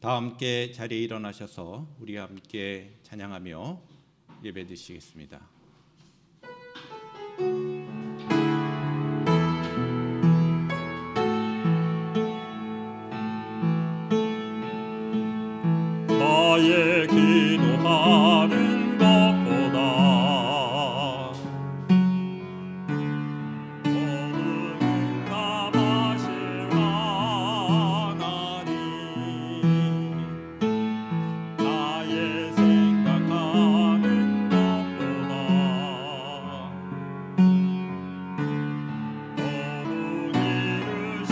다 함께 자리에 일어나셔서 우리 함께 찬양하며 예배 드리겠습니다. 나의 기도하는 것보다 더욱 응답하실 하나님, 나의 생각하는 것보다 더욱 이루시는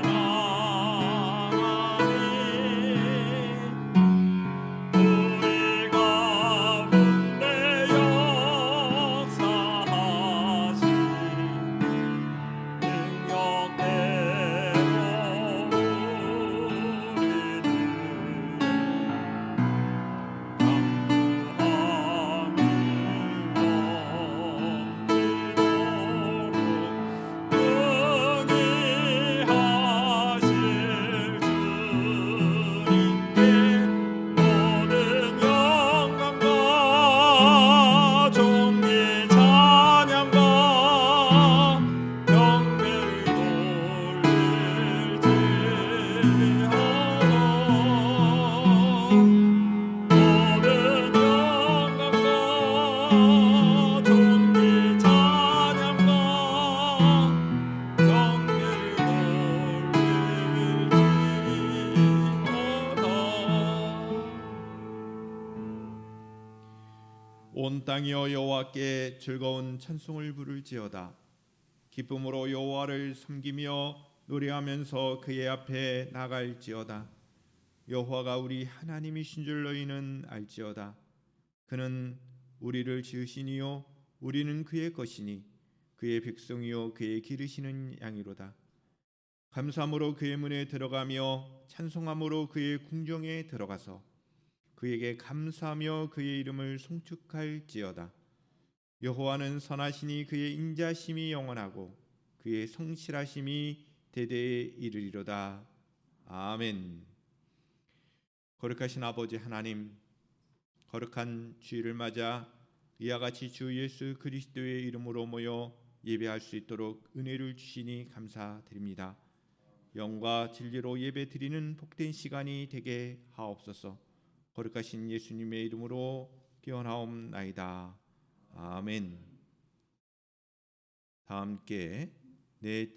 하나님, 우리 가운데 역사하신 능력대로 우리를 온 땅이여 여호와께 즐거운 찬송을 부를지어다. 기쁨으로 여호와를 섬기며 노래하면서 그의 앞에 나갈지어다. 여호와가 우리 하나님이신 줄 너희는 알지어다. 그는 우리를 지으시니요 우리는 그의 것이니 그의 백성이요 그의 기르시는 양이로다. 감사함으로 그의 문에 들어가며 찬송함으로 그의 궁정에 들어가서 그에게 감사하며 그의 이름을 송축할지어다. 여호와는 선하시니 그의 인자심이 영원하고 그의 성실하심이 대대에 이르리로다. 아멘. 거룩하신 아버지 하나님, 거룩한 주일을 맞아 이와 같이 주 예수 그리스도의 이름으로 모여 예배할 수 있도록 은혜를 주시니 감사드립니다. 영과 진리로 예배드리는 복된 시간이 되게 하옵소서. 거룩하신 예수님의 이름으로 기원하옵나이다. 아멘. 다 함께 내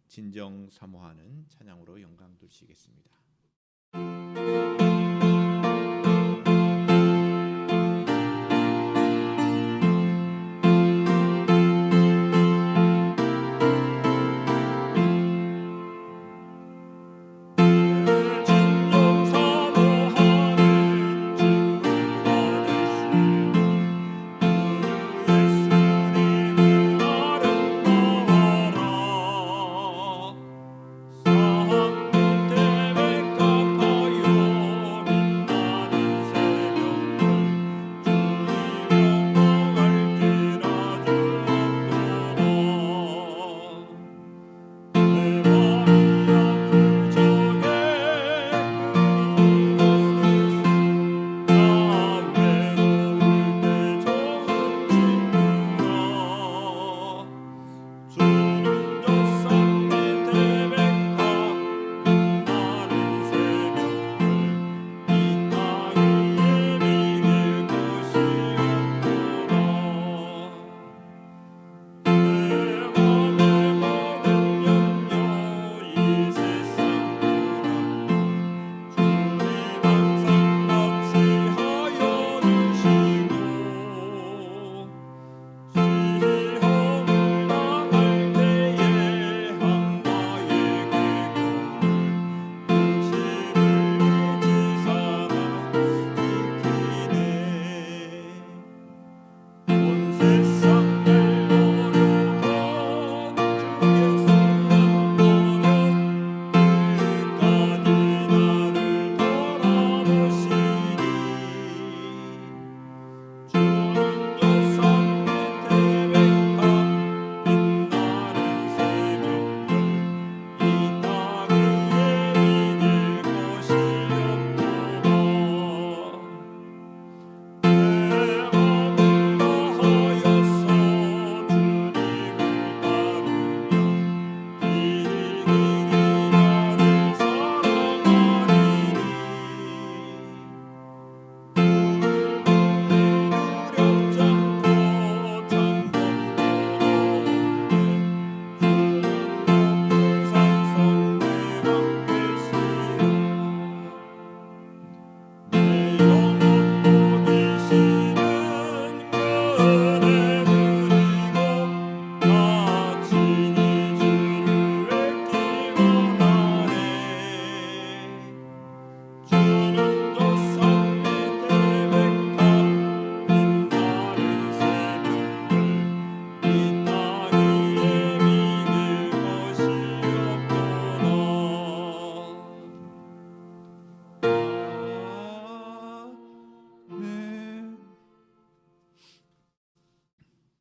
진정 사모하는 찬양으로 영광 돌리시겠습니다. 산 밑에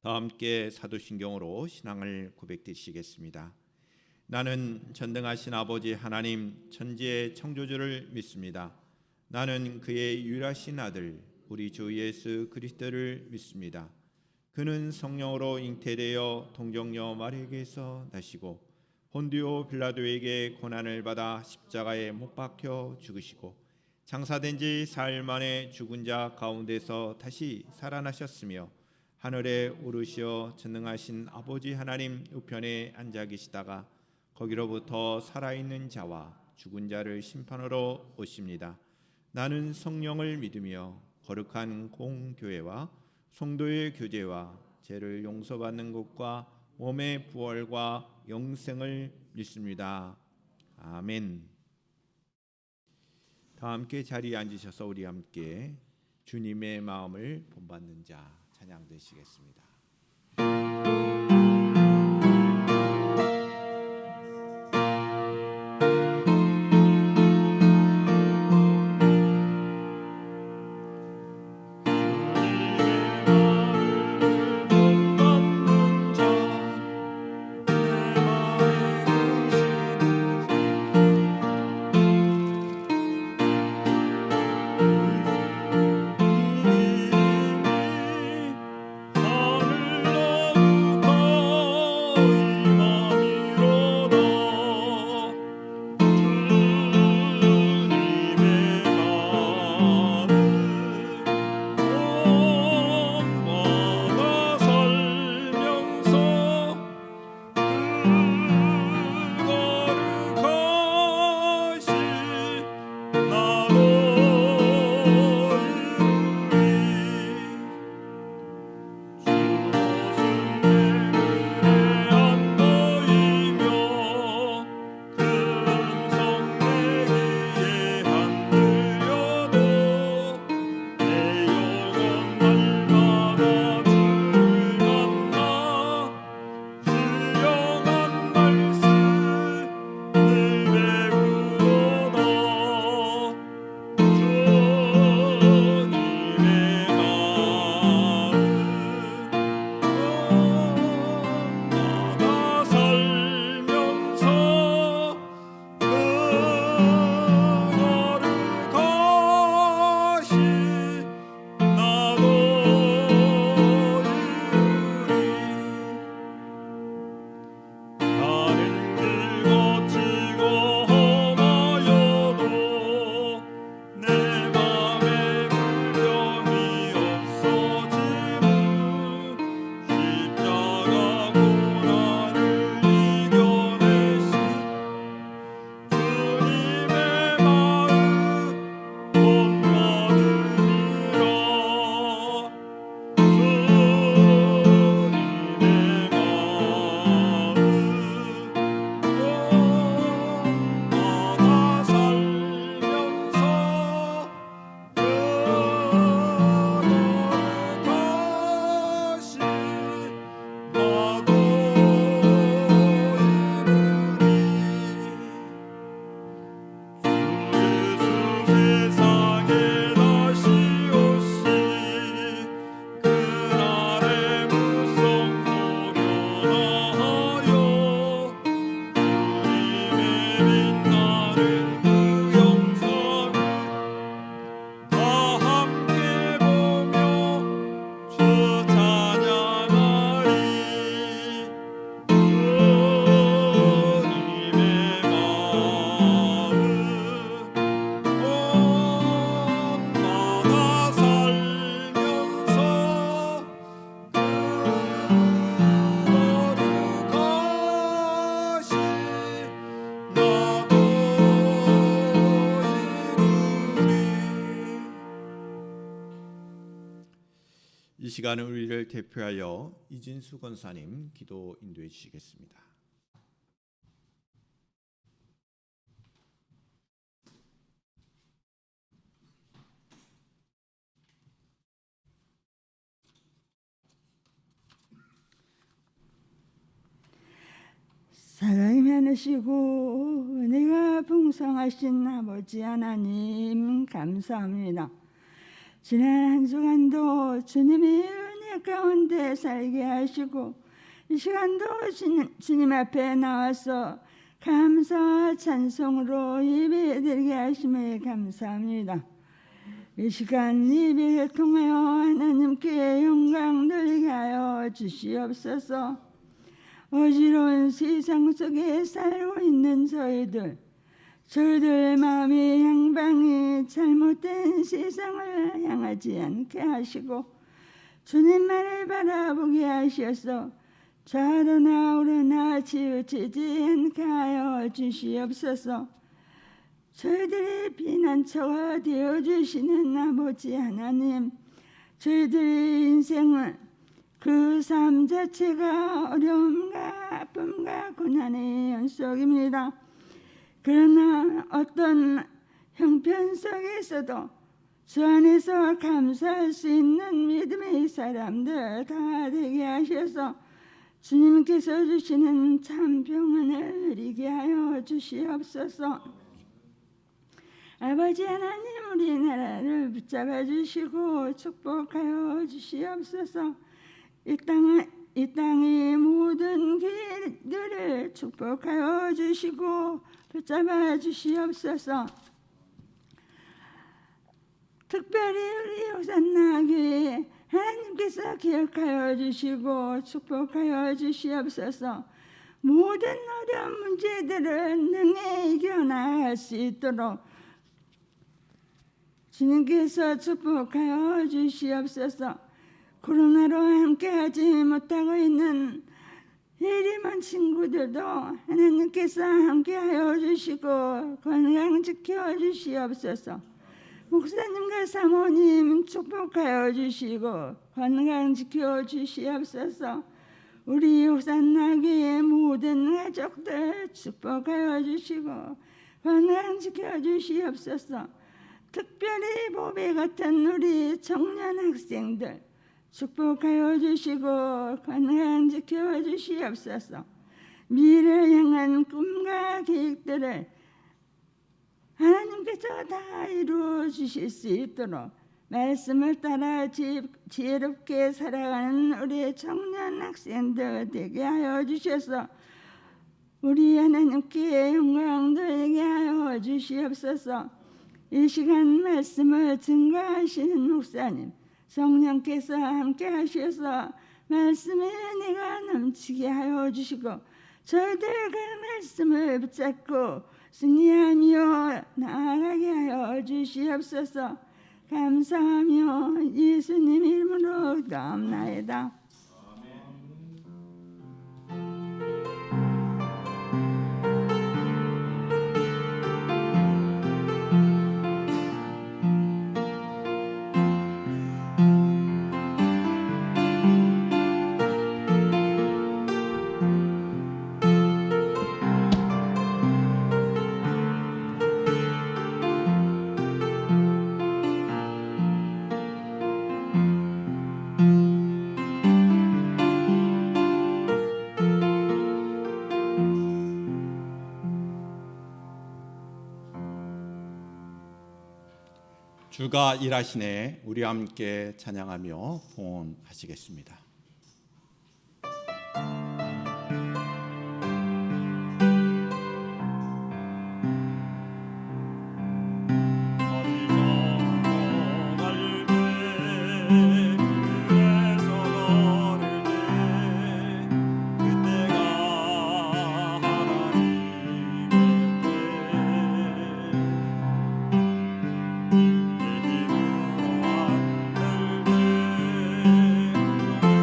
다 함께 사도신경으로 신앙을 고백드리시겠습니다. 나는 전능하신 아버지 하나님 천지의 창조주를 믿습니다. 나는 그의 유일하신 아들 우리 주 예수 그리스도를 믿습니다. 그는 성령으로 잉태되어 동정녀 마리아에게서 나시고 본디오 빌라도에게 고난을 받아 십자가에 못 박혀 죽으시고 장사된 지 사흘 만에 죽은 자 가운데서 다시 살아나셨으며 하늘에 오르시어 전능하신 아버지 하나님 우편에 앉아 계시다가 거기로부터 살아있는 자와 죽은 자를 심판하러 오십니다. 나는 성령을 믿으며 거룩한 공교회와 성도의 교제와 죄를 용서받는 것과 몸의 부활과 영생을 믿습니다. 아멘. 다 함께 자리에 앉으셔서 우리 함께 주님의 마음을 본받는 자 찬양 드시겠습니다. 이 시간은 우리를 대표하여 이진수 권사님 기도 인도해 주시겠습니다. 사랑이 많으시고 은혜가 풍성하신 아버지 하나님 감사합니다. 지난 한 주간도 주님의 은혜 은혜 가운데 살게 하시고 이 시간도 주님 앞에 나와서 감사와 찬송으로 예배드리게 하심에 감사합니다. 이 시간 예배를 통하여 하나님께 영광 돌리게 하여 주시옵소서. 어지러운 세상 속에 살고 있는 저희들 마음의 양방이 잘못된 세상을 향하지 않게 하시고 주님만을 바라보게 하셔서 좌로나 우로나 치우치지 않게 하여 주시옵소서. 저희들의 피난처가 되어주시는 아버지 하나님, 저희들의 인생은 그 삶 자체가 어려움과 아픔과 고난의 연속입니다. 그러나 어떤 형편 속에서도 주 안에서 감사할 수 있는 믿음의 사람들 다 되게 하셔서 주님께서 주시는 참 평안을 누리게 하여 주시옵소서. 아버지 하나님, 우리나라를 붙잡아 주시고 축복하여 주시옵소서. 이 땅의 모든 길들을 축복하여 주시고 붙잡아 주시옵소서. 특별히 우리 호산나 교회 하나님께서 기억하여 주시고 축복하여 주시옵소서. 모든 어려운 문제들을 능히 이겨나갈 수 있도록 주님께서 축복하여 주시옵소서. 코로나로 함께하지 못하고 있는 예리먼 친구들도 하나님께서 함께하여 주시고 건강 지켜주시옵소서. 목사님과 사모님 축복하여 주시고 건강 지켜주시옵소서. 우리 호산나교의 모든 가족들 축복하여 주시고 건강 지켜주시옵소서. 특별히 보배 같은 우리 청년 학생들 축복하여 주시고 건강 지켜주시옵소서. 미래를 향한 꿈과 계획들을 하나님께서 다 이루어 주실 수 있도록 말씀을 따라 지혜롭게 살아가는 우리 청년 학생들 되게 하여 주셔서 우리 하나님께 영광 돌리게 하여 주시옵소서. 이 시간 말씀을 증거하시는 목사님, 성령께서 함께 하셔서 말씀의 은혜가 넘치게 하여 주시고 저희들 그 말씀을 붙잡고 승리하며 나아가게 하여 주시옵소서. 감사하며 예수님 이름으로 기도합나이다. 주가 일하시네. 우리와 함께 찬양하며 봉헌하시겠습니다. 내 힘으로 안 될 때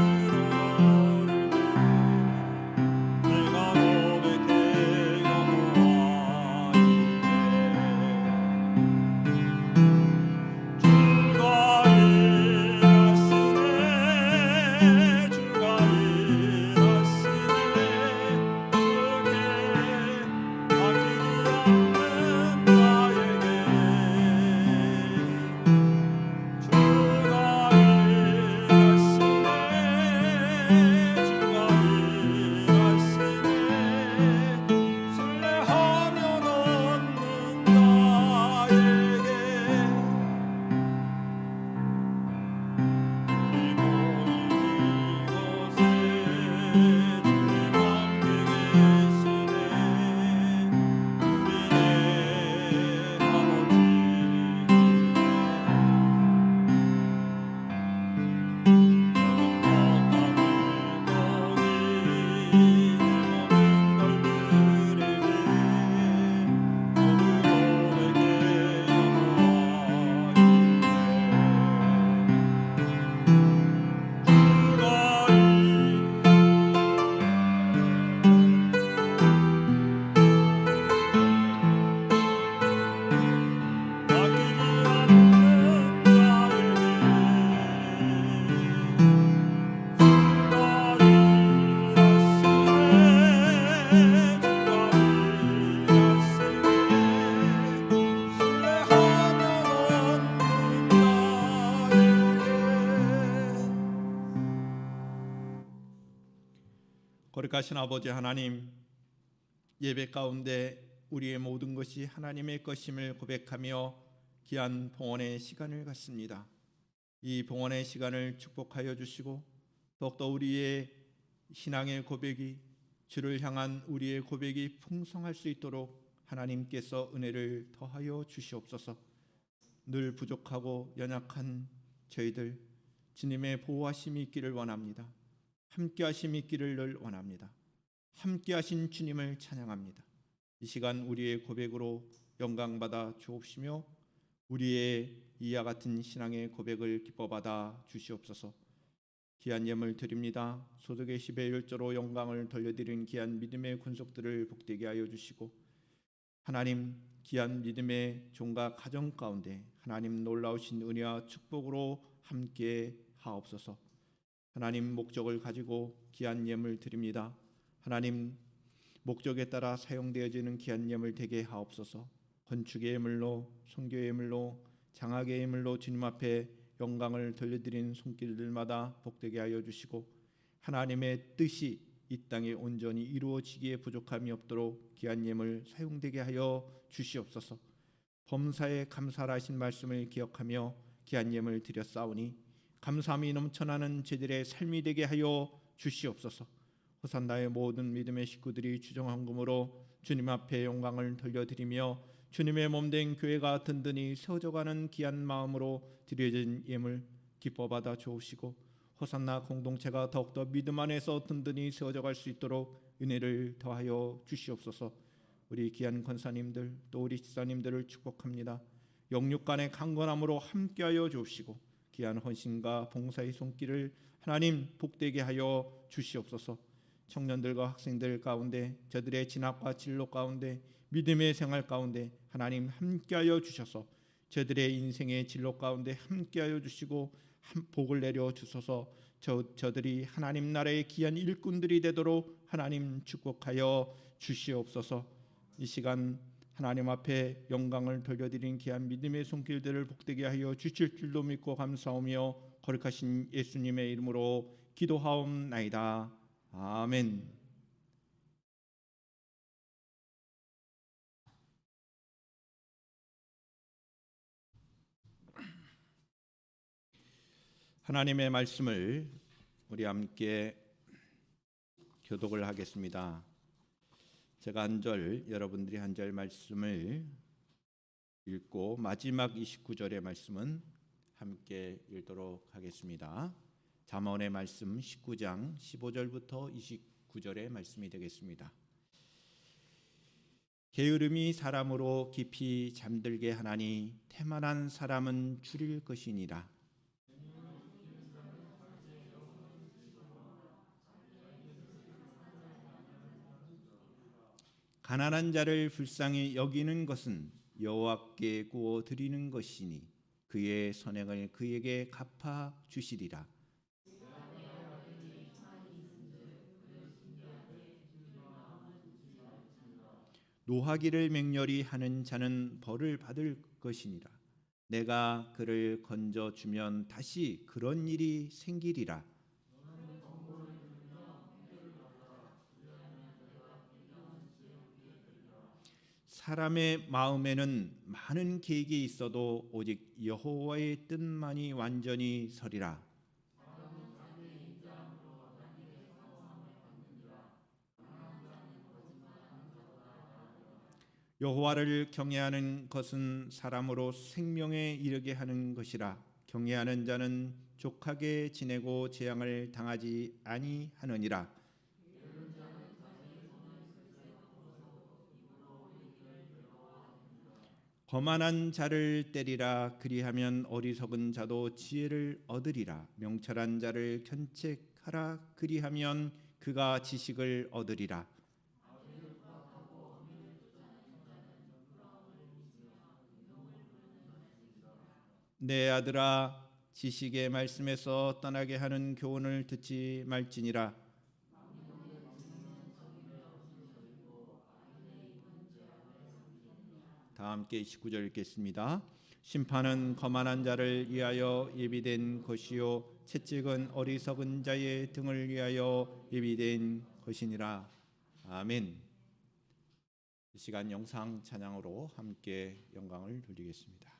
거룩하신 아버지 하나님, 예배 가운데 우리의 모든 것이 하나님의 것임을 고백하며 귀한 봉헌의 시간을 갖습니다. 이 봉헌의 시간을 축복하여 주시고 더욱더 우리의 신앙의 고백이, 주를 향한 우리의 고백이 풍성할 수 있도록 하나님께서 은혜를 더하여 주시옵소서. 늘 부족하고 연약한 저희들, 주님의 보호하심이 있기를 원합니다. 함께하심이 있기를 늘 원합니다. 함께하신 주님을 찬양합니다. 이 시간 우리의 고백으로 영광받아 주옵시며 우리의 이와 같은 신앙의 고백을 기뻐받아 주시옵소서. 귀한 예물 드립니다. 소득의 10의 1조로 영광을 돌려드린 귀한 믿음의 군속들을 복되게 하여 주시고, 하나님 귀한 믿음의 종과 가정 가운데 하나님 놀라우신 은혜와 축복으로 함께 하옵소서. 하나님 목적을 가지고 귀한 예물 드립니다. 하나님 목적에 따라 사용되어지는 귀한 예물 되게 하옵소서. 건축의 예물로, 선교의 예물로, 장학의 예물로 주님 앞에 영광을 돌려드린 손길들마다 복되게 하여 주시고, 하나님의 뜻이 이 땅에 온전히 이루어지기에 부족함이 없도록 귀한 예물 사용되게 하여 주시옵소서. 범사에 감사하신 말씀을 기억하며 귀한 예물 드렸사오니 감사함이 넘쳐나는 저희들의 삶이 되게 하여 주시옵소서. 호산나의 모든 믿음의 식구들이 주정헌금으로 주님 앞에 영광을 돌려드리며 주님의 몸된 교회가 든든히 세워져가는 귀한 마음으로 드려진 예물 기뻐받아 주옵시고, 호산나 공동체가 더욱더 믿음 안에서 든든히 세워져갈 수 있도록 은혜를 더하여 주시옵소서. 우리 귀한 권사님들 또 우리 지사님들을 축복합니다. 영육 간의 강건함으로 함께하여 주옵시고 귀한 헌신과 봉사의 손길을 하나님 복되게 하여 주시옵소서. 청년들과 학생들 가운데 저들의 진학과 진로 가운데 믿음의 생활 가운데 하나님 함께하여 주셔서 저들의 인생의 진로 가운데 함께하여 주시고 복을 내려 주소서. 저들이 하나님 나라의 귀한 일꾼들이 되도록 하나님 축복하여 주시옵소서. 이 시간 하나님 앞에 영광을 돌려드린 귀한 믿음의 손길들을 복되게 하여 주실 줄로 믿고 감사하며 거룩하신 예수님의 이름으로 기도하옵나이다. 아멘. 하나님의 말씀을 우리 함께 교독을 하겠습니다. 제가 한 절, 여러분들이 한 절 말씀을 읽고 마지막 29절의 말씀은 함께 읽도록 하겠습니다. 잠언의 말씀 19장 15절부터 29절의 말씀이 되겠습니다. 게으름이 사람으로 깊이 잠들게 하나니 태만한 사람은 줄일 것이니라. 가난한 자를 불쌍히 여기는 것은 여호와께 구워 드리는 것이니 그의 선행을 그에게 갚아 주시리라. 노하기를 맹렬히 하는 자는 벌을 받을 것이니라. 내가 그를 건져 주면 다시 그런 일이 생기리라. 사람의 마음에는 많은 계획이 있어도 오직 여호와의 뜻만이 완전히 서리라. 여호와를 경외하는 것은 사람으로 생명에 이르게 하는 것이라. 경외하는 자는 족하게 지내고 재앙을 당하지 아니하느니라. 거만한 자를 때리라. 그리하면 어리석은 자도 지혜를 얻으리라. 명철한 자를 견책하라. 그리하면 그가 지식을 얻으리라. 내 아들아, 지식의 말씀에서 떠나게 하는 교훈을 듣지 말지니라. 다 함께 19절 읽겠습니다. 심판은 거만한 자를 위하여 예비된 것이요 채찍은 어리석은 자의 등을 위하여 예비된 것이니라. 아멘. 이 시간 영상 찬양으로 함께 영광을 돌리겠습니다.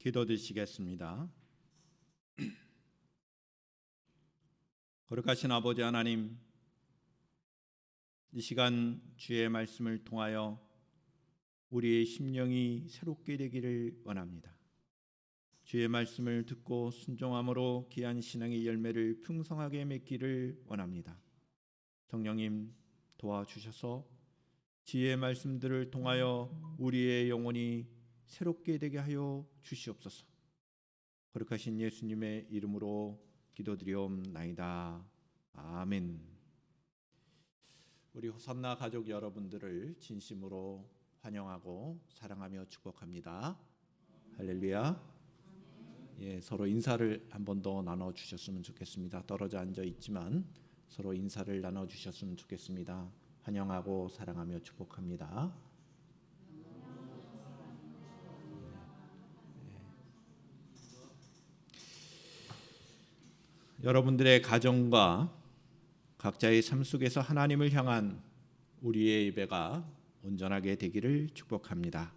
기도드리시겠습니다. 거룩하신 아버지 하나님, 이 시간 주의 말씀을 통하여 우리의 심령이 새롭게 되기를 원합니다. 주의 말씀을 듣고 순종함으로 귀한 신앙의 열매를 풍성하게 맺기를 원합니다. 성령님 도와주셔서 주의 말씀들을 통하여 우리의 영혼이 새롭게 되게 하여 주시옵소서. 거룩하신 예수님의 이름으로 기도드리옵나이다. 아멘. 우리 호산나 가족 여러분들을 진심으로 환영하고 사랑하며 축복합니다. 할렐루야. 예, 서로 인사를 한 번 더 나눠 주셨으면 좋겠습니다. 떨어져 앉아 있지만 서로 인사를 나눠 주셨으면 좋겠습니다. 환영하고 사랑하며 축복합니다. 여러분들의 가정과 각자의 삶 속에서 하나님을 향한 우리의 예배가 온전하게 되기를 축복합니다.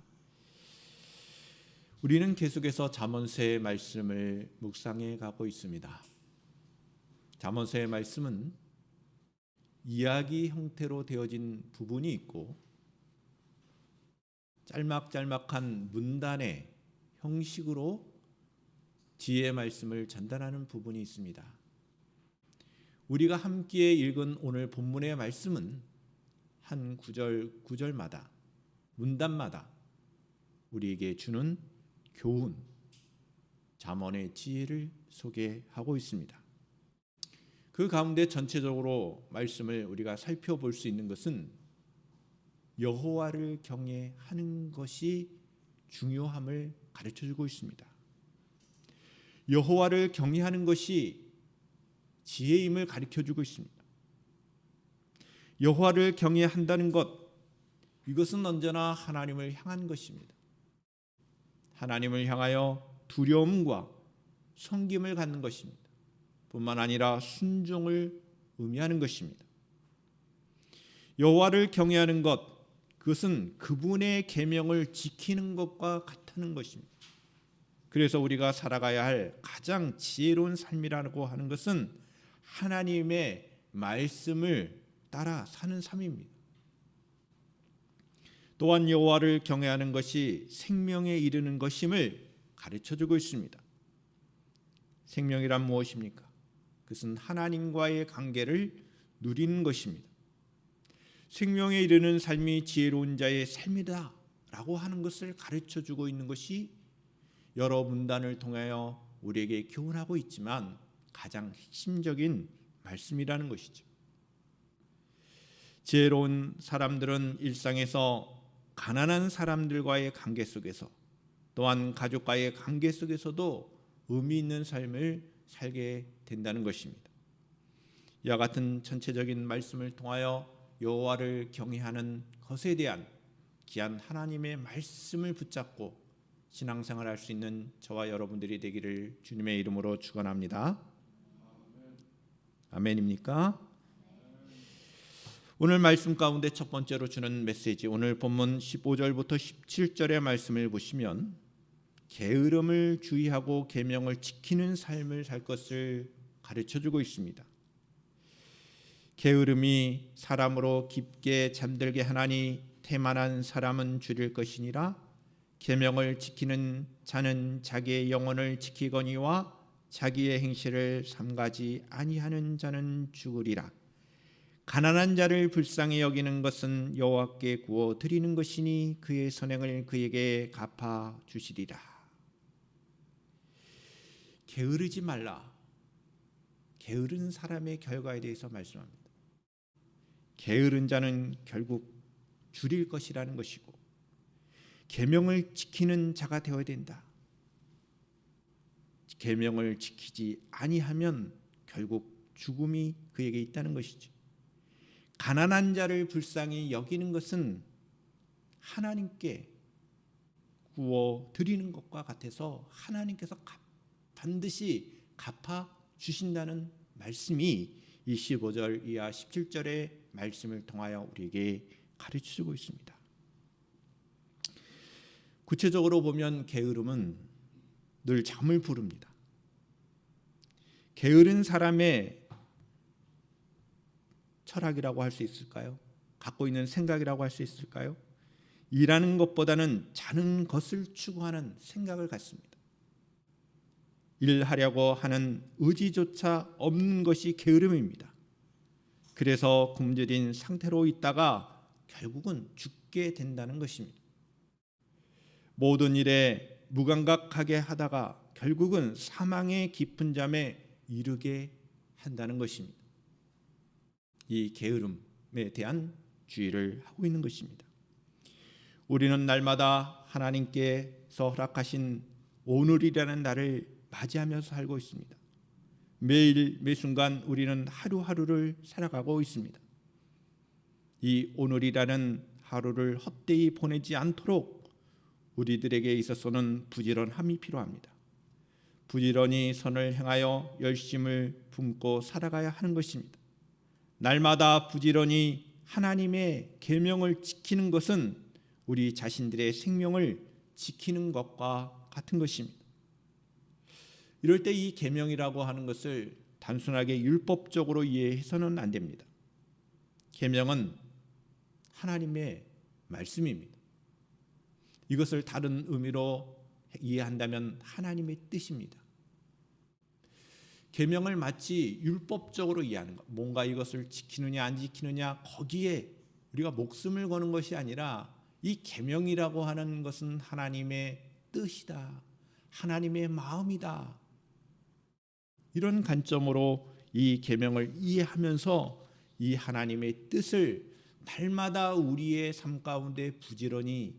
우리는 계속해서 잠언서의 말씀을 묵상해 가고 있습니다. 잠언서의 말씀은 이야기 형태로 되어진 부분이 있고 짤막짤막한 문단의 형식으로 지혜의 말씀을 전달하는 부분이 있습니다. 우리가 함께 읽은 오늘 본문의 말씀은 한 구절마다 문단마다 우리에게 주는 교훈, 잠언의 지혜를 소개하고 있습니다. 그 가운데 전체적으로 말씀을 우리가 살펴볼 수 있는 것은 여호와를 경외하는 것이 중요함을 가르쳐주고 있습니다. 여호와를 경외하는 것이 지혜임을 가르쳐주고 있습니다. 여호와를 경외한다는 것, 이것은 언제나 하나님을 향한 것입니다. 하나님을 향하여 두려움과 섬김을 갖는 것입니다. 뿐만 아니라 순종을 의미하는 것입니다. 여호와를 경외하는 것, 그것은 그분의 계명을 지키는 것과 같다는 것입니다. 그래서 우리가 살아가야 할 가장 지혜로운 삶이라고 하는 것은 하나님의 말씀을 따라 사는 삶입니다. 또한 여호와를 경외하는 것이 생명에 이르는 것임을 가르쳐주고 있습니다. 생명이란 무엇입니까? 그것은 하나님과의 관계를 누리는 것입니다. 생명에 이르는 삶이 지혜로운 자의 삶이다 라고 하는 것을 가르쳐주고 있는 것이 여러 문단을 통하여 우리에게 교훈하고 있지만 가장 핵심적인 말씀이라는 것이죠. 지혜로운 사람들은 일상에서 가난한 사람들과의 관계 속에서 또한 가족과의 관계 속에서도 의미 있는 삶을 살게 된다는 것입니다. 이와 같은 전체적인 말씀을 통하여 여호와를 경외하는 것에 대한 귀한 하나님의 말씀을 붙잡고 신앙생활 할 수 있는 저와 여러분들이 되기를 주님의 이름으로 축원합니다. 아멘입니까? 오늘 말씀 가운데 첫 번째로 주는 메시지, 오늘 본문 15절부터 17절의 말씀을 보시면 게으름을 주의하고 계명을 지키는 삶을 살 것을 가르쳐주고 있습니다. 게으름이 사람으로 깊게 잠들게 하나니 태만한 사람은 줄일 것이니라. 계명을 지키는 자는 자기의 영혼을 지키거니와 자기의 행실을 삼가지 아니하는 자는 죽으리라. 가난한 자를 불쌍히 여기는 것은 여호와께 구워 드리는 것이니 그의 선행을 그에게 갚아 주시리라. 게으르지 말라. 게으른 사람의 결과에 대해서 말씀합니다. 게으른 자는 결국 줄일 것이라는 것이고 계명을 지키는 자가 되어야 된다. 계명을 지키지 아니하면 결국 죽음이 그에게 있다는 것이죠. 가난한 자를 불쌍히 여기는 것은 하나님께 구워 드리는 것과 같아서 하나님께서 반드시 갚아 주신다는 말씀이 25절 이하 17절의 말씀을 통하여 우리에게 가르쳐주고 있습니다. 구체적으로 보면 게으름은 늘 잠을 부릅니다. 게으른 사람의 철학이라고 할 수 있을까요? 갖고 있는 생각이라고 할 수 있을까요? 일하는 것보다는 자는 것을 추구하는 생각을 갖습니다. 일하려고 하는 의지조차 없는 것이 게으름입니다. 그래서 굶주린 상태로 있다가 결국은 죽게 된다는 것입니다. 모든 일에 무감각하게 하다가 결국은 사망의 깊은 잠에 이르게 한다는 것입니다. 이 게으름에 대한 주의를 하고 있는 것입니다. 우리는 날마다 하나님께서 허락하신 오늘이라는 날을 맞이하면서 살고 있습니다. 매일 매순간 우리는 하루하루를 살아가고 있습니다. 이 오늘이라는 하루를 헛되이 보내지 않도록 우리들에게 있어서는 부지런함이 필요합니다. 부지런히 선을 행하여 열심을 품고 살아가야 하는 것입니다. 날마다 부지런히 하나님의 계명을 지키는 것은 우리 자신들의 생명을 지키는 것과 같은 것입니다. 이럴 때 이 계명이라고 하는 것을 단순하게 율법적으로 이해해서는 안 됩니다. 계명은 하나님의 말씀입니다. 이것을 다른 의미로 이해한다면 하나님의 뜻입니다. 계명을 마치 율법적으로 이해하는 것, 뭔가 이것을 지키느냐 안 지키느냐 거기에 우리가 목숨을 거는 것이 아니라 이 계명이라고 하는 것은 하나님의 뜻이다, 하나님의 마음이다. 이런 관점으로 이 계명을 이해하면서 이 하나님의 뜻을 날마다 우리의 삶 가운데 부지런히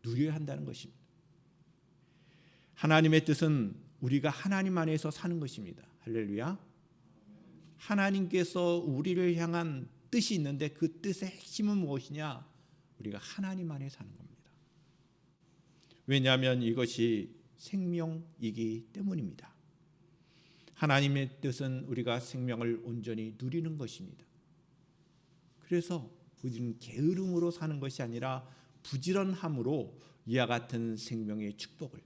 누려야 한다는 것입니다. 하나님의 뜻은 우리가 하나님 안에서 사는 것입니다. 할렐루야. 하나님께서 우리를 향한 뜻이 있는데 그 뜻의 핵심은 무엇이냐? 우리가 하나님 안에 사는 겁니다. 왜냐하면 이것이 생명이기 때문입니다. 하나님의 뜻은 우리가 생명을 온전히 누리는 것입니다. 그래서 우리는 게으름으로 사는 것이 아니라 부지런함으로 이와 같은 생명의 축복을,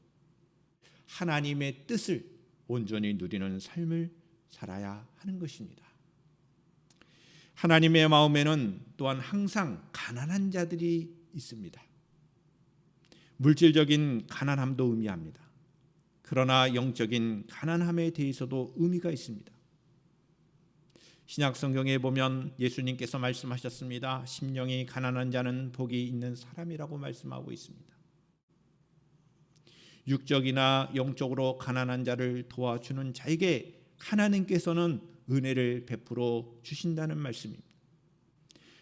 하나님의 뜻을 온전히 누리는 삶을 살아야 하는 것입니다. 하나님의 마음에는 또한 항상 가난한 자들이 있습니다. 물질적인 가난함도 의미합니다. 그러나 영적인 가난함에 대해서도 의미가 있습니다. 신약 성경에 보면 예수님께서 말씀하셨습니다. 심령이 가난한 자는 복이 있는 사람이라고 말씀하고 있습니다. 육적이나 영적으로 가난한 자를 도와주는 자에게 하나님께서는 은혜를 베풀어 주신다는 말씀입니다.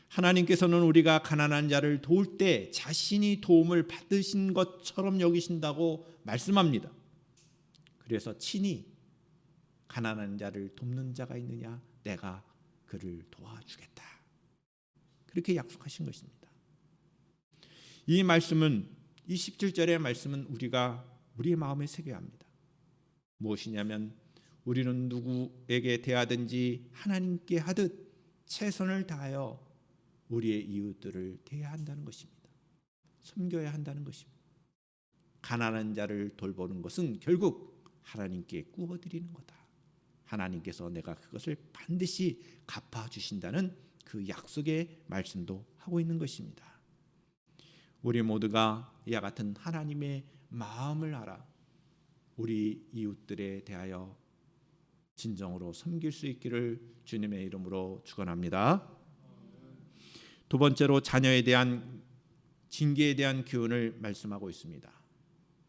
하나님께서는 우리가 가난한 자를 도울 때 자신이 도움을 받으신 것처럼 여기신다고 말씀합니다. 그래서 친히 가난한 자를 돕는 자가 있느냐? 내가 그를 도와주겠다. 그렇게 약속하신 것입니다. 이 말씀은, 이 17절의 말씀은 우리가 우리의 마음에 새겨야 합니다. 무엇이냐면 우리는 누구에게 대하든지 하나님께 하듯 최선을 다하여 우리의 이웃들을 대해야 한다는 것입니다. 섬겨야 한다는 것입니다. 가난한 자를 돌보는 것은 결국 하나님께 구워드리는 거다. 하나님께서 내가 그것을 반드시 갚아주신다는 그 약속의 말씀도 하고 있는 것입니다. 우리 모두가 이와 같은 하나님의 마음을 알아 우리 이웃들에 대하여 진정으로 섬길 수 있기를 주님의 이름으로 축원합니다. 두 번째로 자녀에 대한 징계에 대한 교훈을 말씀하고 있습니다.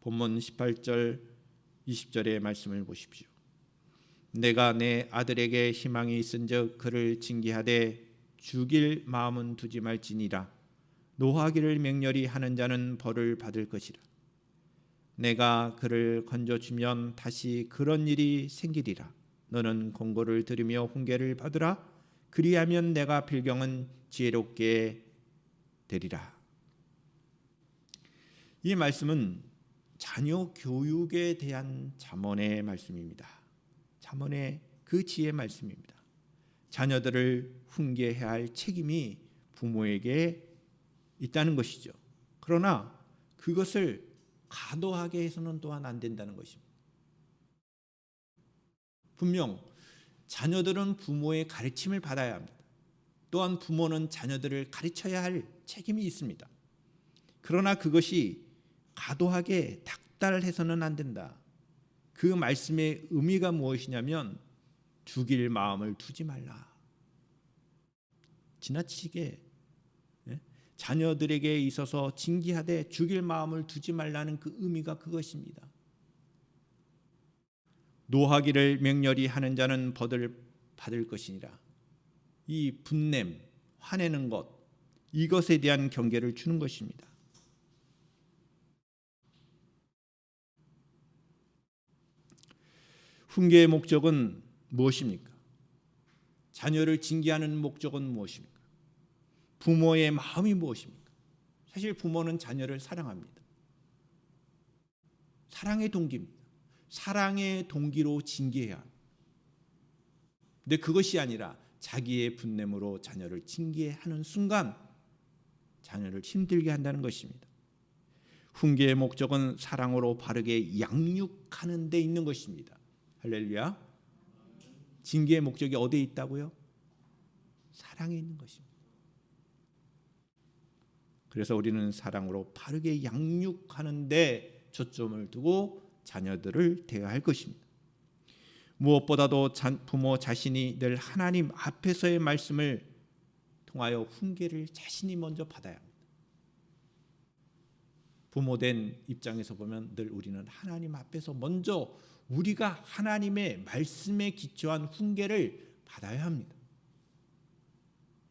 본문 18절 20절의 말씀을 보십시오. 내가 내 아들에게 희망이 있은즉 그를 징계하되 죽일 마음은 두지 말지니라. 노하기를 맹렬히 하는 자는 벌을 받을 것이라. 내가 그를 건져주면 다시 그런 일이 생기리라. 너는 공고를 들으며 훈계를 받으라. 그리하면 내가 필경은 지혜롭게 되리라. 이 말씀은 자녀 교육에 대한 잠언의 말씀입니다. 잠언의 그 지혜의 말씀입니다. 자녀들을 훈계해야 할 책임이 부모에게 있다는 것이죠. 그러나 그것을 과도하게 해서는 또한 안 된다는 것입니다. 분명 자녀들은 부모의 가르침을 받아야 합니다. 또한 부모는 자녀들을 가르쳐야 할 책임이 있습니다. 그러나 그것이 과도하게 닥달해서는 안 된다. 그 말씀의 의미가 무엇이냐면 죽일 마음을 두지 말라. 지나치게 자녀들에게 있어서 징계하되 죽일 마음을 두지 말라는 그 의미가 그것입니다. 노하기를 맹렬히 하는 자는 벌을 받을 것이니라. 이 분냄, 화내는 것, 이것에 대한 경계를 주는 것입니다. 훈계의 목적은 무엇입니까? 자녀를 징계하는 목적은 무엇입니까? 부모의 마음이 무엇입니까? 사실 부모는 자녀를 사랑합니다. 사랑의 동기입니다. 사랑의 동기로 징계해야 합니다. 근데 그것이 아니라 자기의 분냄으로 자녀를 징계하는 순간 자녀를 힘들게 한다는 것입니다. 훈계의 목적은 사랑으로 바르게 양육하는 데 있는 것입니다. 할렐루야. 징계의 목적이 어디에 있다고요? 사랑에 있는 것입니다. 그래서 우리는 사랑으로 바르게 양육하는 데 초점을 두고 자녀들을 대할 것입니다. 무엇보다도 부모 자신이 늘 하나님 앞에서의 말씀을 통하여 훈계를 자신이 먼저 받아야 합니다. 부모된 입장에서 보면 늘 우리는 하나님 앞에서 먼저 우리가 하나님의 말씀에 기초한 훈계를 받아야 합니다.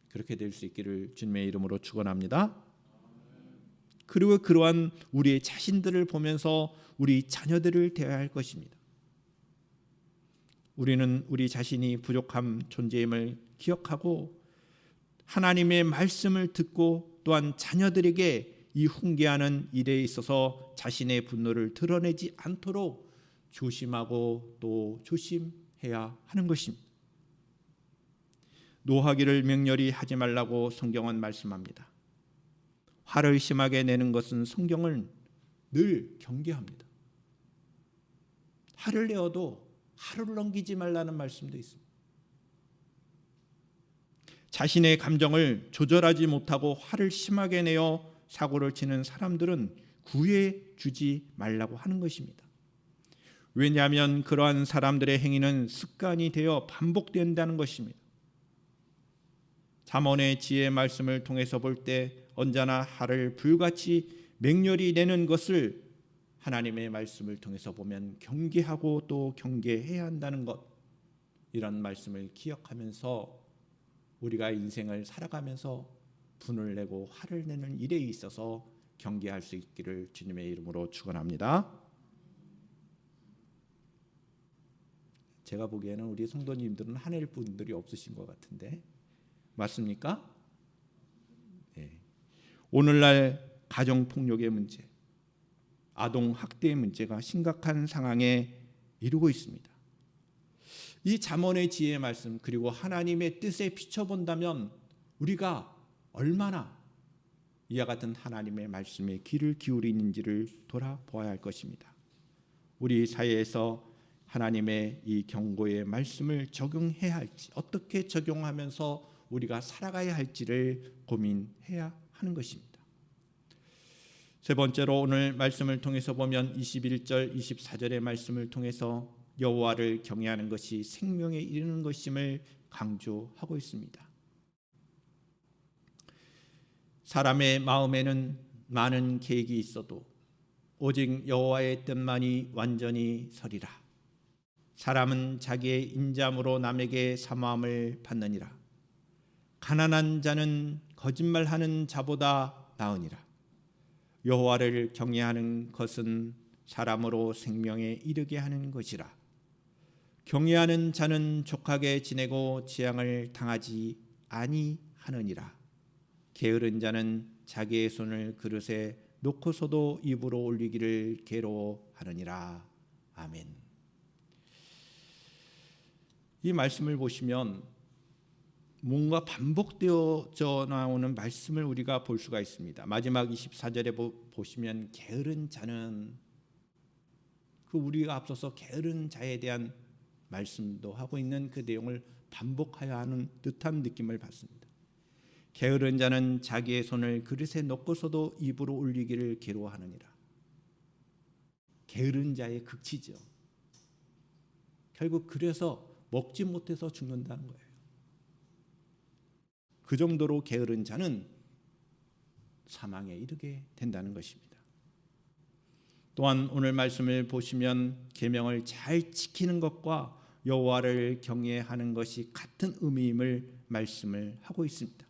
그렇게 될 수 있기를 주님의 이름으로 축원합니다. 그리고 그러한 우리의 자신들을 보면서 우리 자녀들을 대할 것입니다. 우리는 우리 자신이 부족한 존재임을 기억하고 하나님의 말씀을 듣고 또한 자녀들에게 이 훈계하는 일에 있어서 자신의 분노를 드러내지 않도록 조심하고 또 조심해야 하는 것입니다. 노하기를 명렬히 하지 말라고 성경은 말씀합니다. 화를 심하게 내는 것은 성경을 늘 경계합니다. 화를 내어도 하루를 넘기지 말라는 말씀도 있습니다. 자신의 감정을 조절하지 못하고 화를 심하게 내어 사고를 치는 사람들은 구해 주지 말라고 하는 것입니다. 왜냐하면 그러한 사람들의 행위는 습관이 되어 반복된다는 것입니다. 잠언의 지혜의 말씀을 통해서 볼 때 언제나 화를 불같이 맹렬히 내는 것을 하나님의 말씀을 통해서 보면 경계하고 또 경계해야 한다는 것, 이런 말씀을 기억하면서 우리가 인생을 살아가면서 분을 내고 화를 내는 일에 있어서 경계할 수 있기를 주님의 이름으로 축원합니다. 제가 보기에는 우리 성도님들은 화낼 분들이 없으신 것 같은데 맞습니까? 네. 오늘날 가정폭력의 문제, 아동학대의 문제가 심각한 상황에 이르고 있습니다. 이 잠언의 지혜의 말씀 그리고 하나님의 뜻에 비춰본다면 우리가 얼마나 이와 같은 하나님의 말씀에 귀를 기울이는지를 돌아보아야 할 것입니다. 우리 사회에서 하나님의 이 경고의 말씀을 적용해야 할지, 어떻게 적용하면서 우리가 살아가야 할지를 고민해야 하는 것입니다. 세 번째로 오늘 말씀을 통해서 보면 21절 24절의 말씀을 통해서 여호와를 경외하는 것이 생명에 이르는 것임을 강조하고 있습니다. 사람의 마음에는 많은 계획이 있어도 오직 여호와의 뜻만이 완전히 서리라. 사람은 자기의 인자함으로 남에게 사모함을 받느니라. 가난한 자는 거짓말하는 자보다 나으니라. 여호와를 경외하는 것은 사람으로 생명에 이르게 하는 것이라. 경외하는 자는 족하게 지내고 재앙을 당하지 아니하느니라. 게으른 자는 자기의 손을 그릇에 놓고서도 입으로 올리기를 괴로워하느니라. 아멘. 이 말씀을 보시면 뭔가 반복되어져 나오는 말씀을 우리가 볼 수가 있습니다. 마지막 24절에 보시면 게으른 자는, 그 우리가 앞서서 게으른 자에 대한 말씀도 하고 있는 그 내용을 반복하여 하는 듯한 느낌을 받습니다. 게으른 자는 자기의 손을 그릇에 넣고서도 입으로 올리기를 괴로워하느니라. 게으른 자의 극치죠. 결국 그래서 먹지 못해서 죽는다는 거예요. 그 정도로 게으른 자는 사망에 이르게 된다는 것입니다. 또한 오늘 말씀을 보시면 계명을 잘 지키는 것과 여호와를 경외하는 것이 같은 의미임을 말씀을 하고 있습니다.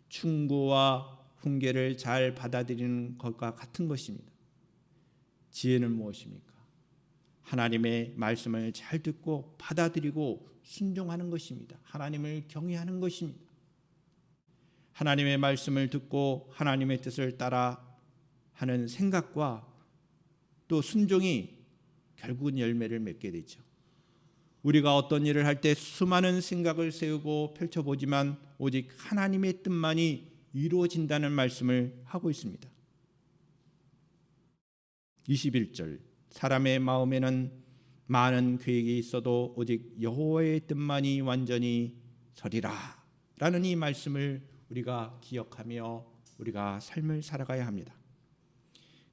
충고와 훈계를 잘 받아들이는 것과 같은 것입니다. 지혜는 무엇입니까? 하나님의 말씀을 잘 듣고 받아들이고 순종하는 것입니다. 하나님을 경외하는 것입니다. 하나님의 말씀을 듣고 하나님의 뜻을 따라 하는 생각과 또 순종이 결국은 열매를 맺게 되죠. 우리가 어떤 일을 할 때 수많은 생각을 세우고 펼쳐보지만 오직 하나님의 뜻만이 이루어진다는 말씀을 하고 있습니다. 21절 사람의 마음에는 많은 계획이 있어도 오직 여호와의 뜻만이 완전히 서리라 라는 이 말씀을 우리가 기억하며 우리가 삶을 살아가야 합니다.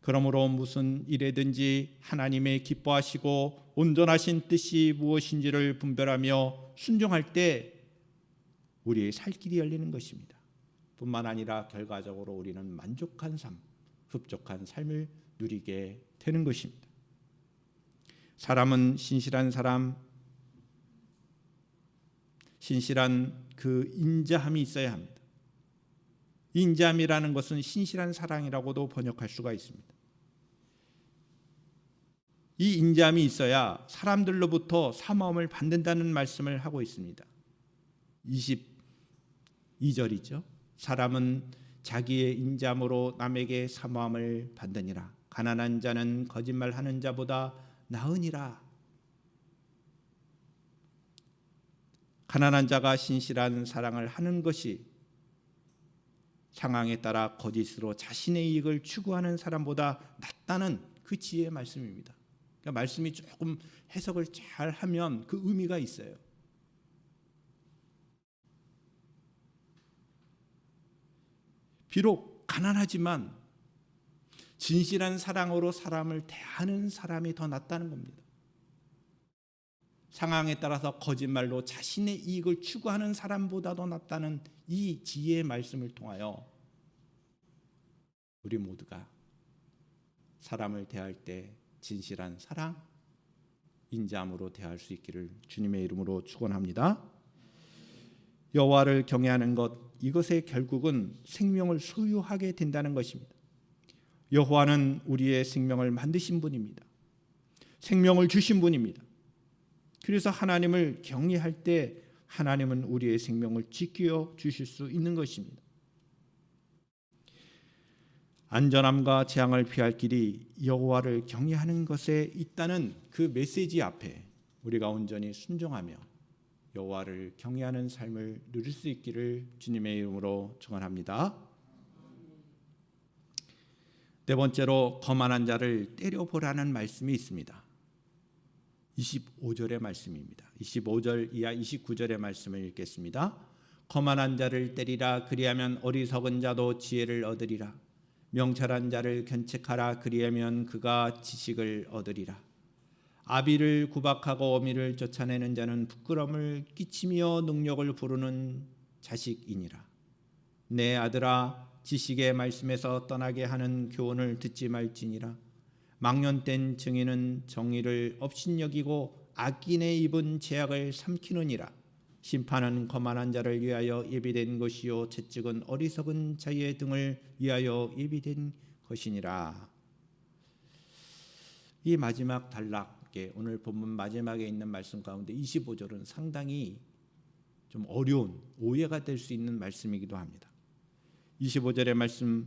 그러므로 무슨 일에든지 하나님의 기뻐하시고 온전하신 뜻이 무엇인지를 분별하며 순종할 때 우리의 살 길이 열리는 것입니다. 뿐만 아니라 결과적으로 우리는 만족한 삶, 흡족한 삶을 누리게 되는 것입니다. 사람은 신실한 사람, 신실한 그 인자함이 있어야 합니다. 인자함이라는 것은 신실한 사랑이라고도 번역할 수가 있습니다. 이 인자함이 있어야 사람들로부터 사모함을 받는다는 말씀을 하고 있습니다. 22절이죠. 사람은 자기의 인자함으로 남에게 사모함을 받느니라. 가난한 자는 거짓말하는 자보다 나으니라. 가난한 자가 신실한 사랑을 하는 것이 상황에 따라 거짓으로 자신의 이익을 추구하는 사람보다 낫다는 그 지혜의 말씀입니다. 그러니까 말씀이 조금 해석을 잘 하면 그 의미가 있어요. 비록 가난하지만 진실한 사랑으로 사람을 대하는 사람이 더 낫다는 겁니다. 상황에 따라서 거짓말로 자신의 이익을 추구하는 사람보다도 낫다는 이 지혜의 말씀을 통하여 우리 모두가 사람을 대할 때 진실한 사랑, 인자함으로 대할 수 있기를 주님의 이름으로 축원합니다. 여호와를 경외하는 것, 이것의 결국은 생명을 소유하게 된다는 것입니다. 여호와는 우리의 생명을 만드신 분입니다. 생명을 주신 분입니다. 그래서 하나님을 경외할 때 하나님은 우리의 생명을 지켜 주실 수 있는 것입니다. 안전함과 재앙을 피할 길이 여호와를 경외하는 것에 있다는 그 메시지 앞에 우리가 온전히 순종하며 여호와를 경외하는 삶을 누릴 수 있기를 주님의 이름으로 축원합니다. 네 번째로 거만한 자를 때려보라는 말씀이 있습니다. 25절의 말씀입니다. 25절 이하 29절의 말씀을 읽겠습니다. 거만한 자를 때리라. 그리하면 어리석은 자도 지혜를 얻으리라. 명철한 자를 견책하라. 그리하면 그가 지식을 얻으리라. 아비를 구박하고 어미를 쫓아내는 자는 부끄러움을 끼치며 능력을 부르는 자식이니라. 내 아들아, 지식의 말씀에서 떠나게 하는 교훈을 듣지 말지니라. 망년된 증인은 정의를 업신여기고 악인의 입은 죄악을 삼키느니라. 심판은 거만한 자를 위하여 예비된 것이요 채찍은 어리석은 자의 등을 위하여 예비된 것이니라. 이 마지막 단락에 오늘 본문 마지막에 있는 말씀 가운데 25절은 상당히 좀 어려운 오해가 될 수 있는 말씀이기도 합니다. 25절의 말씀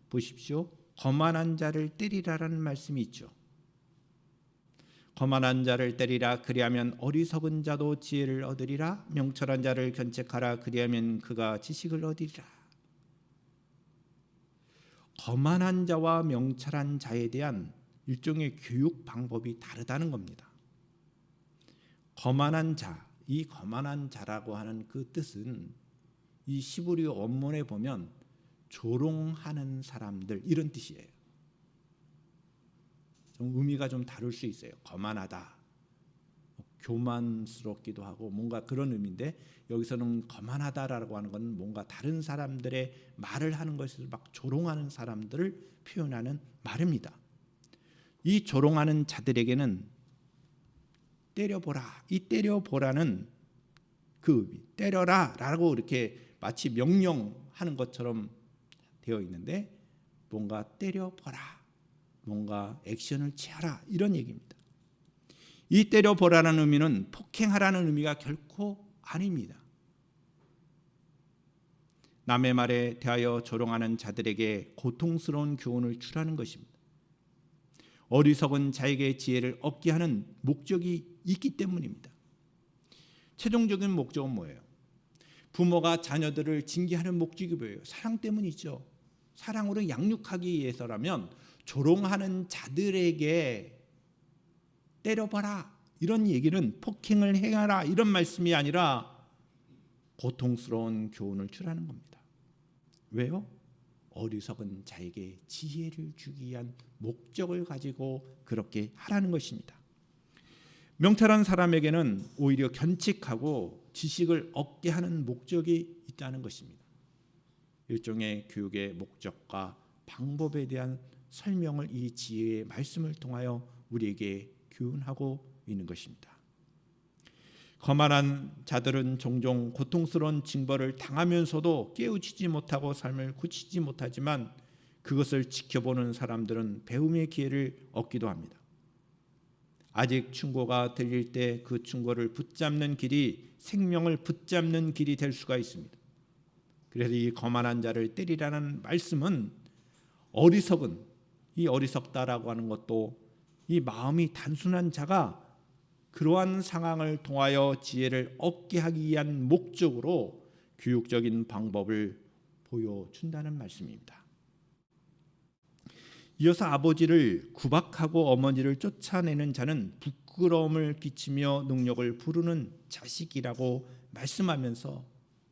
보십시오. 거만한 자를 때리라라는 말씀이 있죠. 거만한 자를 때리라. 그리하면 어리석은 자도 지혜를 얻으리라. 명철한 자를 견책하라. 그리하면 그가 지식을 얻으리라. 거만한 자와 명철한 자에 대한 일종의 교육 방법이 다르다는 겁니다. 거만한 자, 이 거만한 자라고 하는 그 뜻은 이 히브리어 원문에 보면 조롱하는 사람들 이런 뜻이에요. 좀 의미가 좀 다를 수 있어요. 거만하다, 교만스럽기도 하고 뭔가 그런 의미인데 여기서는 거만하다라고 하는 건 뭔가 다른 사람들의 말을 하는 것을 막 조롱하는 사람들을 표현하는 말입니다. 이 조롱하는 자들에게는 때려보라. 이 때려보라는 그 의미, 때려라라고 이렇게 마치 명령하는 것처럼 되어 있는데 뭔가 때려보라, 뭔가 액션을 취하라 이런 얘기입니다. 이 때려보라는 의미는 폭행하라는 의미가 결코 아닙니다. 남의 말에 대하여 조롱하는 자들에게 고통스러운 교훈을 주라는 것입니다. 어리석은 자에게 지혜를 얻게 하는 목적이 있기 때문입니다. 최종적인 목적은 뭐예요? 부모가 자녀들을 징계하는 목적이 뭐예요? 사랑 때문이죠. 사랑으로 양육하기 위해서라면 조롱하는 자들에게 때려봐라 이런 얘기는 폭행을 행하라 이런 말씀이 아니라 고통스러운 교훈을 주라는 겁니다. 왜요? 어리석은 자에게 지혜를 주기 위한 목적을 가지고 그렇게 하라는 것입니다. 명철한 사람에게는 오히려 견칙하고 지식을 얻게 하는 목적이 있다는 것입니다. 일종의 교육의 목적과 방법에 대한 설명을 이 지혜의 말씀을 통하여 우리에게 교훈하고 있는 것입니다. 거만한 자들은 종종 고통스러운 징벌을 당하면서도 깨우치지 못하고 삶을 고치지 못하지만 그것을 지켜보는 사람들은 배움의 기회를 얻기도 합니다. 아직 충고가 들릴 때 그 충고를 붙잡는 길이 생명을 붙잡는 길이 될 수가 있습니다. 그래서 이 거만한 자를 때리라는 말씀은 어리석은 이 어리석다라고 하는 것도 이 마음이 단순한 자가 그러한 상황을 통하여 지혜를 얻게 하기 위한 목적으로 교육적인 방법을 보여준다는 말씀입니다. 이어서 아버지를 구박하고 어머니를 쫓아내는 자는 부끄러움을 끼치며 능력을 부르는 자식이라고 말씀하면서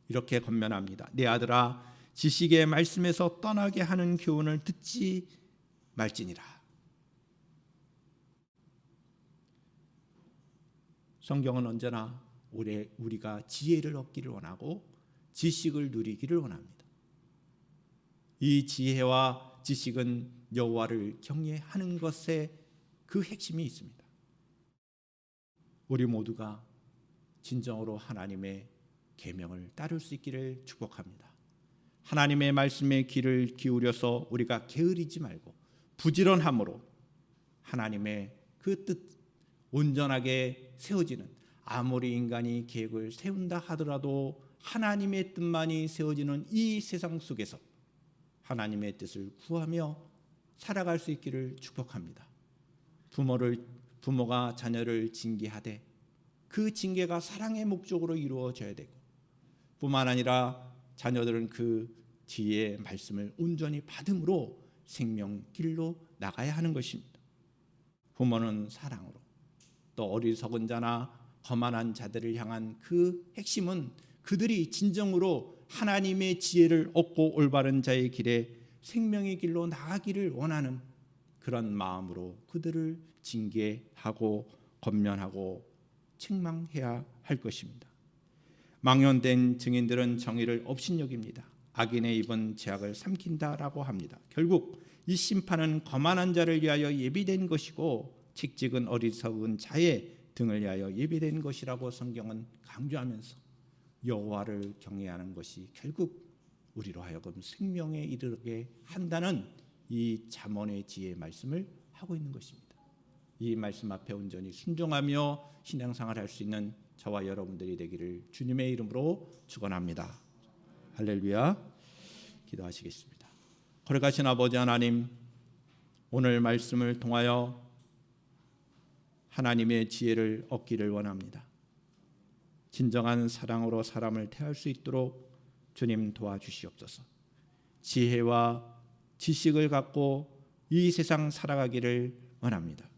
이렇게 권면합니다. 내 아들아, 지식의 말씀에서 떠나게 하는 교훈을 듣지 말지니라. 성경은 언제나 우리가 지혜를 얻기를 원하고 지식을 누리기를 원합니다. 이 지혜와 지식은 여호와를 경외하는 것에 그 핵심이 있습니다. 우리 모두가 진정으로 하나님의 계명을 따를 수 있기를 축복합니다. 하나님의 말씀에 귀를 기울여서 우리가 게으르지 말고 부지런함으로 하나님의 그 뜻 온전하게 세워지는, 아무리 인간이 계획을 세운다 하더라도 하나님의 뜻만이 세워지는 이 세상 속에서 하나님의 뜻을 구하며 살아갈 수 있기를 축복합니다. 부모가 자녀를 징계하되 그 징계가 사랑의 목적으로 이루어져야 되고, 뿐만 아니라 자녀들은 그 지혜의 말씀을 온전히 받음으로 생명길로 나가야 하는 것입니다. 부모는 사랑으로, 또 어리석은 자나 거만한 자들을 향한 그 핵심은 그들이 진정으로 하나님의 지혜를 얻고 올바른 자의 길에 생명의 길로 나가기를 원하는 그런 마음으로 그들을 징계하고 권면하고 책망해야 할 것입니다. 망연된 증인들은 정의를 업신여깁니다. 악인의 입은 죄악을 삼킨다라고 합니다. 결국 이 심판은 거만한 자를 위하여 예비된 것이고 책찍은 어리석은 자의 등을 위하여 예비된 것이라고 성경은 강조하면서 여호와를 경외하는 것이 결국 우리로 하여금 생명에 이르게 한다는 이 잠언의 지혜의 말씀을 하고 있는 것입니다. 이 말씀 앞에 온전히 순종하며 신앙생활을 할 수 있는 저와 여러분들이 되기를 주님의 이름으로 축원합니다. 할렐루야. 기도하시겠습니다. 거룩하신 아버지 하나님, 오늘 말씀을 통하여 하나님의 지혜를 얻기를 원합니다. 진정한 사랑으로 사람을 대할 수 있도록 주님 도와주시옵소서. 지혜와 지식을 갖고 이 세상 살아가기를 원합니다.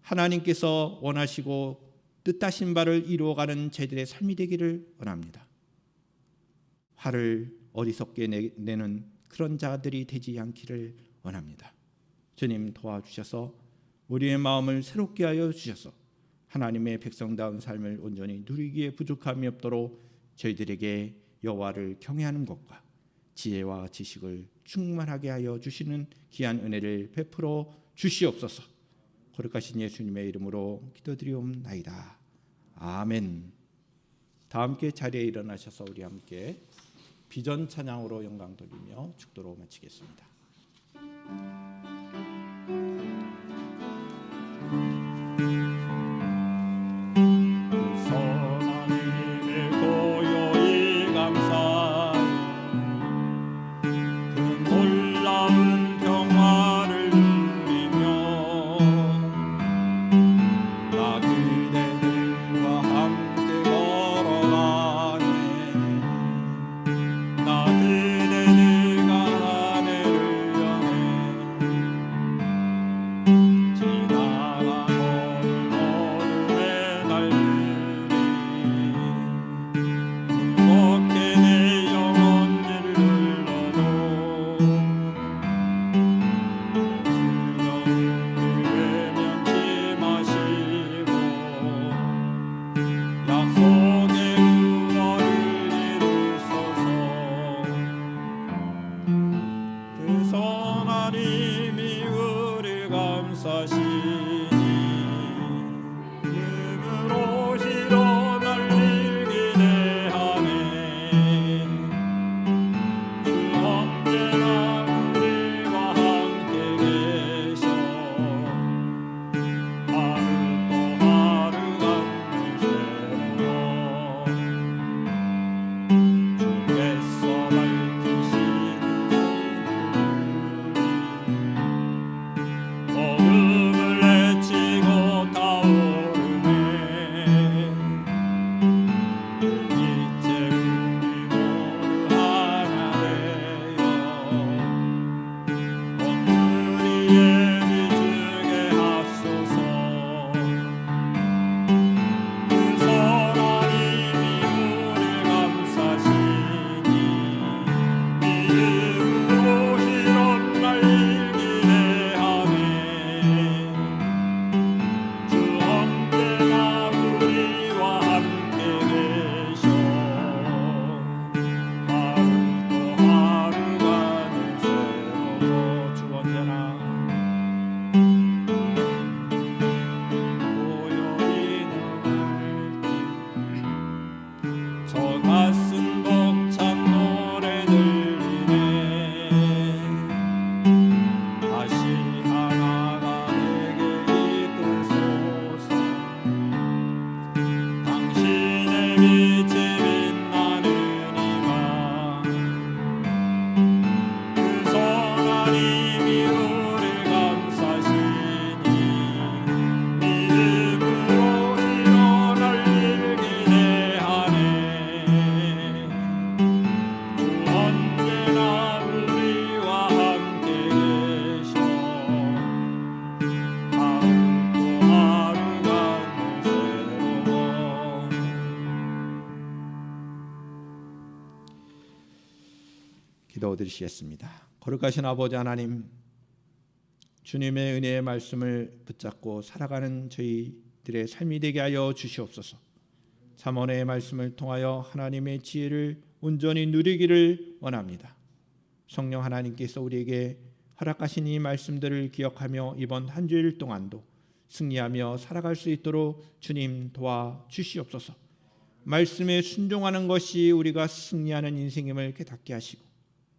하나님께서 원하시고 뜻하신 바를 이루어가는 저희들의 삶이 되기를 원합니다. 화를 어리석게 내는 그런 자들이 되지 않기를 원합니다. 주님 도와주셔서 우리의 마음을 새롭게 하여 주셔서 하나님의 백성다운 삶을 온전히 누리기에 부족함이 없도록 저희들에게 여호와를 경외하는 것과 지혜와 지식을 충만하게 하여 주시는 귀한 은혜를 베풀어 주시옵소서. 거룩하신 예수님의 이름으로 기도드리옵나이다. 아멘. 다 함께 자리에 일어나셔서 우리 함께 비전 찬양으로 영광 돌리며 축도로 마치겠습니다. 선하님을 고요히 감사하며 그 놀라운 평화를 누리며 믿음으로 시련 날리기네 하네. 주 언제나 우리와 함께 계셔. 하루 또 하루가 늘 새로워. 주 언제나 저 가슴 벅찬 노래 들리네. 다시 하나가 내게 이끌소서. 당신의 빛이 빛나는 이가 그 선하님이 우릴 감싸시니 믿음으로 일어날 일기네 하네. 주 언제나 우리와 함께 계셔. 하루 또 하루가 늘 새로워. 기도드리시겠습니다. 거룩하신 아버지 하나님, 주님의 은혜의 말씀을 붙잡고 살아가는 저희들의 삶이 되게 하여 주시옵소서. 잠언의 말씀을 통하여 하나님의 지혜를 온전히 누리기를 원합니다. 성령 하나님께서 우리에게 허락하신 이 말씀들을 기억하며 이번 한 주일 동안도 승리하며 살아갈 수 있도록 주님 도와주시옵소서. 말씀에 순종하는 것이 우리가 승리하는 인생임을 깨닫게 하시고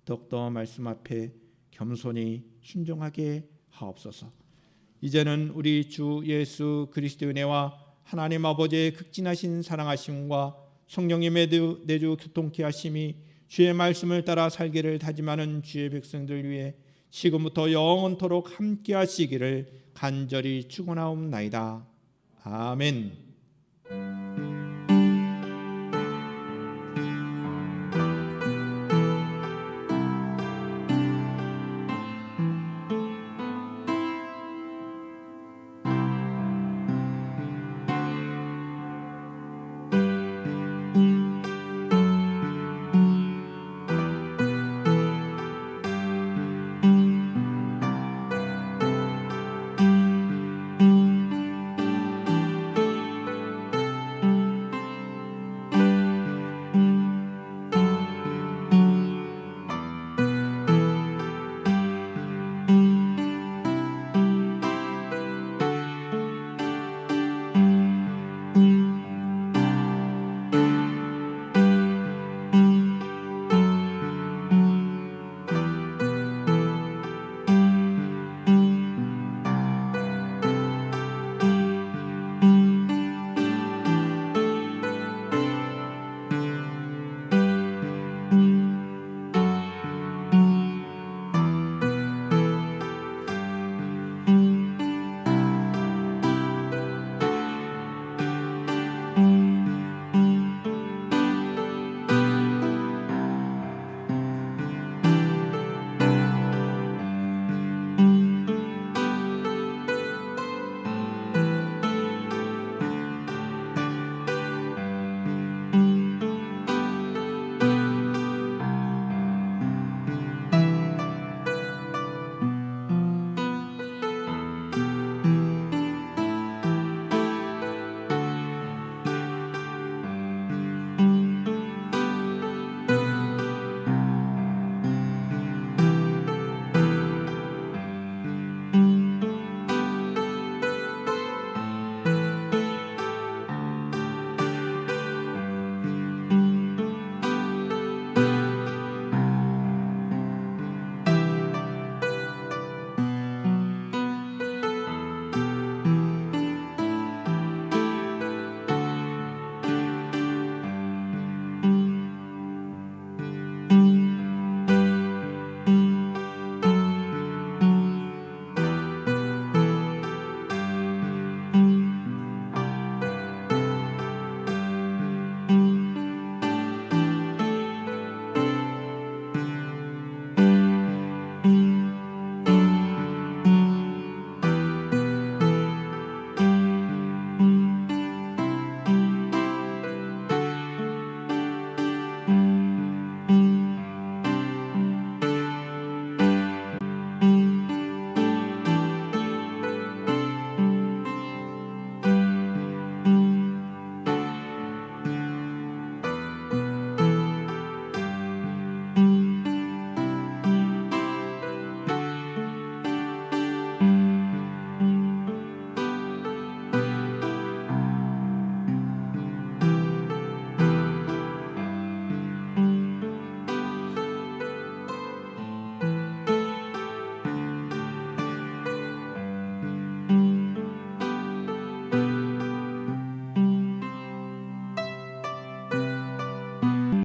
더욱더 말씀 앞에 겸손히 순종하게 하옵소서. 이제는 우리 주 예수 그리스도의 은혜와 하나님 아버지의 극진하신 사랑하심과 성령님의 내주 교통케 하심이 주의 말씀을 따라 살기를 다짐하는 주의 백성들 위해 지금부터 영원토록 함께 하시기를 간절히 축원하옵나이다. 아멘.